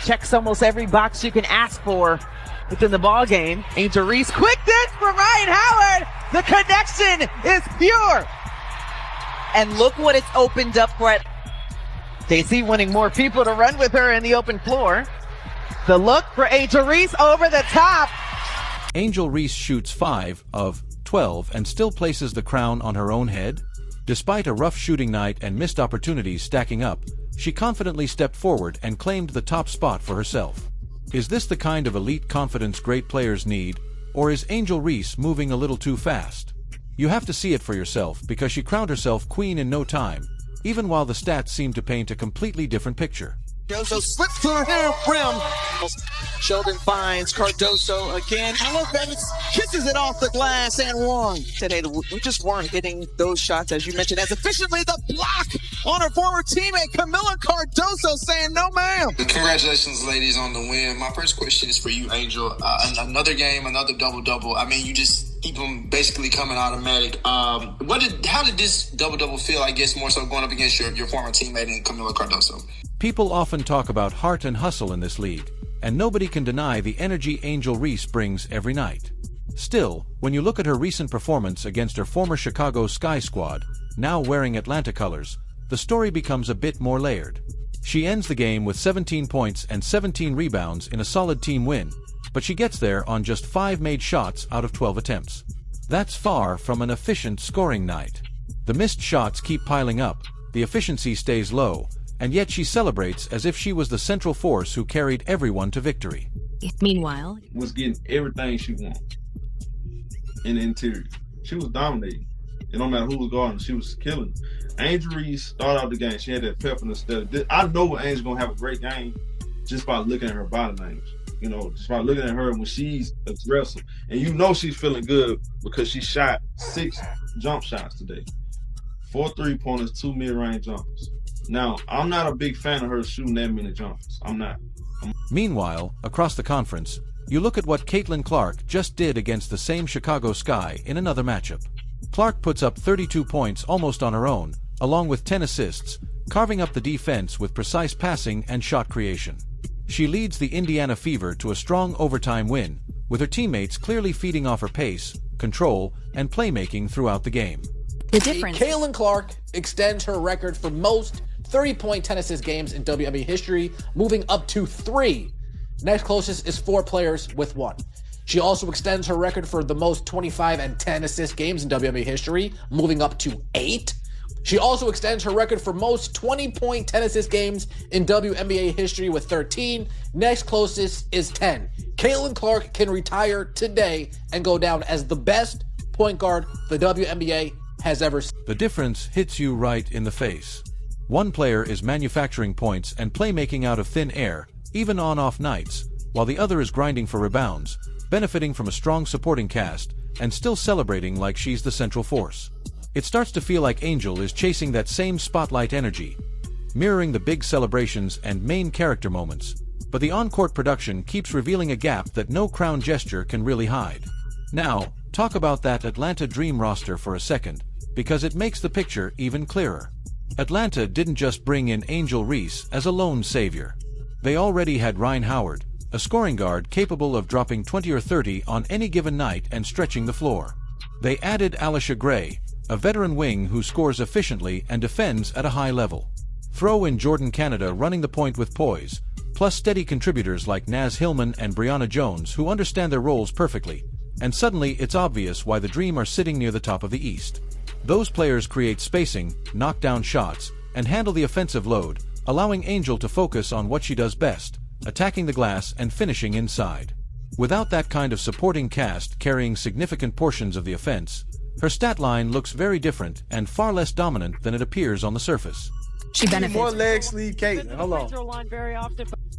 checks almost every box you can ask for within the ball game. Angel Reese, quick dish for Ryan Howard. The connection is pure. And look what it's opened up for it. Stacey wanting more people to run with her in the open floor. The look for Angel Reese over the top. Angel Reese shoots 5 of 12 and still places the crown on her own head. Despite a rough shooting night and missed opportunities stacking up, she confidently stepped forward and claimed the top spot for herself. Is this the kind of elite confidence great players need, or is Angel Reese moving a little too fast? You have to see it for yourself because she crowned herself queen in no time, even while the stats seem to paint a completely different picture. Cardoso slips to her rim. Sheldon finds Cardoso again. Ella Bennett kisses it off the glass and one. Today, we just weren't hitting those shots, as you mentioned, as efficiently. The block on her former teammate, Camila Cardoso, saying no, ma'am. Congratulations, ladies, on the win. My first question is for you, Angel. Another game, another double-double. I mean, you just keep them basically coming automatic. How did this double-double feel, I guess, more so going up against your former teammate and Camila Cardoso? People often talk about heart and hustle in this league, and nobody can deny the energy Angel Reese brings every night. Still, when you look at her recent performance against her former Chicago Sky squad, now wearing Atlanta colors, the story becomes a bit more layered. She ends the game with 17 points and 17 rebounds in a solid team win, but she gets there on just 5 made shots out of 12 attempts. That's far from an efficient scoring night. The missed shots keep piling up, the efficiency stays low, and yet she celebrates as if she was the central force who carried everyone to victory. Meanwhile, was getting everything she wanted in the interior. She was dominating. It don't matter who was guarding, she was killing. Angel Reese started out the game. She had that pep in the step. I know Angel's gonna have a great game just by looking at her body language. You know, just by looking at her when she's aggressive. And you know she's feeling good because she shot 6 jump shots today. 4 3-pointers, 2 mid-range jumpers. Now, I'm not a big fan of her shooting that many jumpers. I'm not. Meanwhile, across the conference, you look at what Caitlin Clark just did against the same Chicago Sky in another matchup. Clark puts up 32 points almost on her own, along with 10 assists, carving up the defense with precise passing and shot creation. She leads the Indiana Fever to a strong overtime win, with her teammates clearly feeding off her pace, control, and playmaking throughout the game. the difference. Caitlin Clark extends her record for most 30-point 10-assist games in WNBA history, moving up to 3. Next closest is 4 players with 1. She also extends her record for the most 25 and 10 assist games in WNBA history, moving up to 8. She also extends her record for most 20-point 10 assist games in WNBA history with 13. Next closest is 10. Caitlin Clark can retire today and go down as the best point guard the WNBA has ever seen. The difference hits you right in the face. One player is manufacturing points and playmaking out of thin air, even on off nights, while the other is grinding for rebounds, benefiting from a strong supporting cast, and still celebrating like she's the central force. It starts to feel like Angel is chasing that same spotlight energy, mirroring the big celebrations and main character moments, but the on-court production keeps revealing a gap that no crown gesture can really hide. Now, talk about that Atlanta Dream roster for a second, because it makes the picture even clearer. Atlanta didn't just bring in Angel Reese as a lone savior. They already had Ryan Howard, a scoring guard capable of dropping 20 or 30 on any given night and stretching the floor. They added Alicia Gray, a veteran wing who scores efficiently and defends at a high level. Throw in Jordan Canada running the point with poise, plus steady contributors like Naz Hillman and Brianna Jones who understand their roles perfectly, and suddenly it's obvious why the Dream are sitting near the top of the East. Those players create spacing, knock down shots, and handle the offensive load, allowing Angel to focus on what she does best, attacking the glass and finishing inside. Without that kind of supporting cast carrying significant portions of the offense, her stat line looks very different and far less dominant than it appears on the surface. She benefits. More leg sleeve Caitlin. Hold on.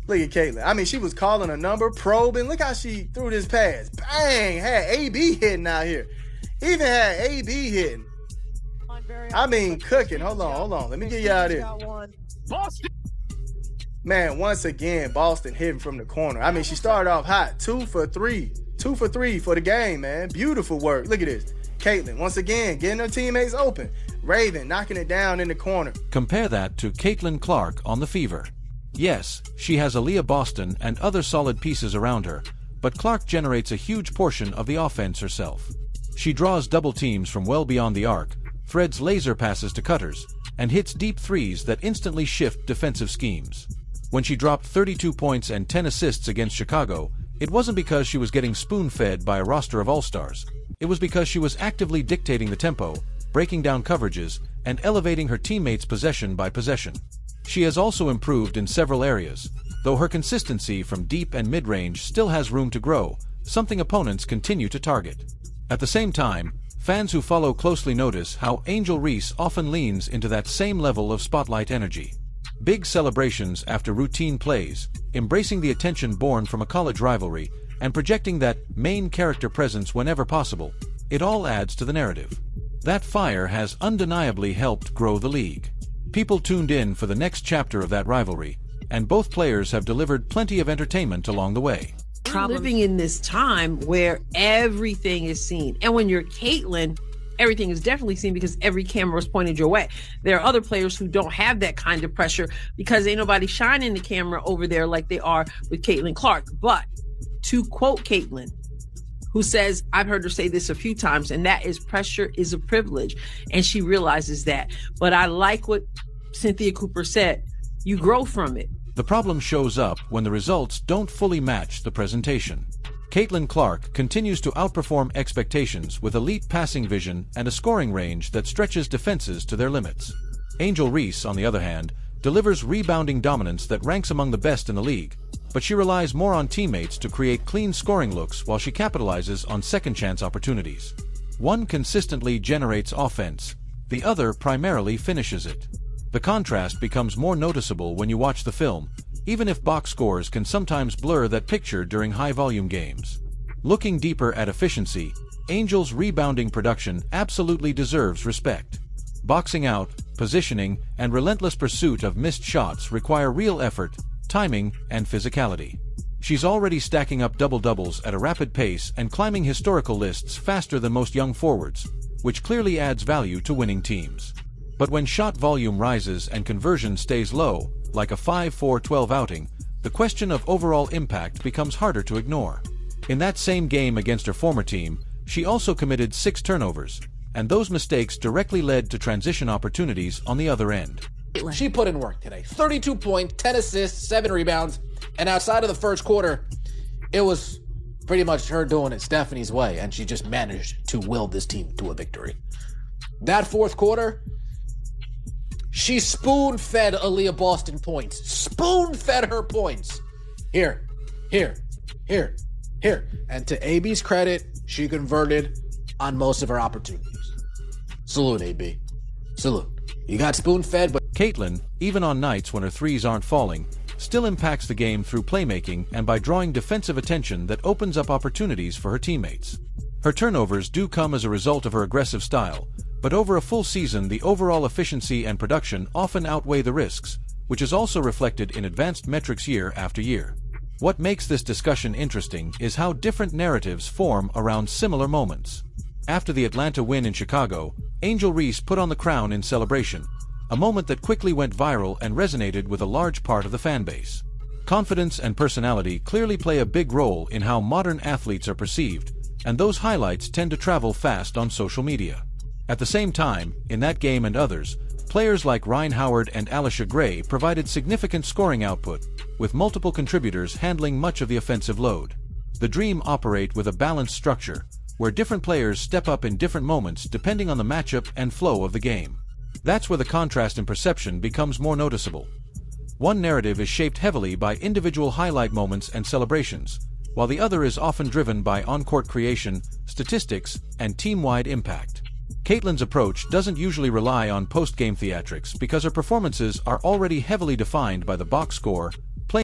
Look at Caitlin. I mean, she was calling a number, probing. Look how she threw this pass. Bang! Had AB hitting out here. Even had AB hitting. I mean, cooking. Hold on. Let me get you out of here. Man, once again, Boston hitting from the corner. I mean, she started off hot. 2 for 3. 2 for 3 for the game, man. Beautiful work. Look at this. Caitlin, once again, getting her teammates open. Raven knocking it down in the corner. Compare that to Caitlin Clark on the Fever. Yes, she has Aaliyah Boston and other solid pieces around her, but Clark generates a huge portion of the offense herself. She draws double teams from well beyond the arc, threads laser passes to cutters, and hits deep threes that instantly shift defensive schemes. When she dropped 32 points and 10 assists against Chicago, it wasn't because she was getting spoon-fed by a roster of all-stars. It was because she was actively dictating the tempo, breaking down coverages, and elevating her teammates possession by possession. She has also improved in several areas, though her consistency from deep and mid-range still has room to grow, something opponents continue to target. At the same time, fans who follow closely notice how Angel Reese often leans into that same level of spotlight energy. Big celebrations after routine plays, embracing the attention born from a college rivalry, and projecting that main character presence whenever possible, it all adds to the narrative. That fire has undeniably helped grow the league. People tuned in for the next chapter of that rivalry, and both players have delivered plenty of entertainment along the way. We're living in this time where everything is seen. And when you're Caitlyn, everything is definitely seen because every camera is pointed your way. There are other players who don't have that kind of pressure because ain't nobody shining the camera over there like they are with Caitlin Clark. But to quote Caitlyn, who says, I've heard her say this a few times, and that is pressure is a privilege. And she realizes that. But I like what Cynthia Cooper said. You grow from it. The problem shows up when the results don't fully match the presentation. Caitlin Clark continues to outperform expectations with elite passing vision and a scoring range that stretches defenses to their limits. Angel Reese, on the other hand, delivers rebounding dominance that ranks among the best in the league, but she relies more on teammates to create clean scoring looks while she capitalizes on second-chance opportunities. One consistently generates offense, the other primarily finishes it. The contrast becomes more noticeable when you watch the film, even if box scores can sometimes blur that picture during high-volume games. Looking deeper at efficiency, Angel's rebounding production absolutely deserves respect. Boxing out, positioning, and relentless pursuit of missed shots require real effort, timing, and physicality. She's already stacking up double-doubles at a rapid pace and climbing historical lists faster than most young forwards, which clearly adds value to winning teams. But when shot volume rises and conversion stays low, like a 5-4-12 outing, the question of overall impact becomes harder to ignore. In that same game against her former team, she also committed 6 turnovers, and those mistakes directly led to transition opportunities on the other end. She put in work today. 32 points, 10 assists, 7 rebounds, and outside of the first quarter, it was pretty much her doing it Stephanie's way, and she just managed to will this team to a victory. That fourth quarter, she spoon-fed Aaliyah Boston points. Spoon-fed her points. Here. And to AB's credit, she converted on most of her opportunities. Salute, AB. Salute. You got spoon-fed, but Caitlin, even on nights when her threes aren't falling, still impacts the game through playmaking and by drawing defensive attention that opens up opportunities for her teammates. Her turnovers do come as a result of her aggressive style, but over a full season the overall efficiency and production often outweigh the risks, which is also reflected in advanced metrics year after year. What makes this discussion interesting is how different narratives form around similar moments. After the Atlanta win in Chicago, Angel Reese put on the crown in celebration, a moment that quickly went viral and resonated with a large part of the fan base. Confidence and personality clearly play a big role in how modern athletes are perceived, and those highlights tend to travel fast on social media. At the same time, in that game and others, players like Ryan Howard and Alisha Gray provided significant scoring output, with multiple contributors handling much of the offensive load. The Dream operate with a balanced structure, where different players step up in different moments depending on the matchup and flow of the game. That's where the contrast in perception becomes more noticeable. One narrative is shaped heavily by individual highlight moments and celebrations, while the other is often driven by on-court creation, statistics, and team-wide impact. Caitlyn's approach doesn't usually rely on post-game theatrics because her performances are already heavily defined by the box score,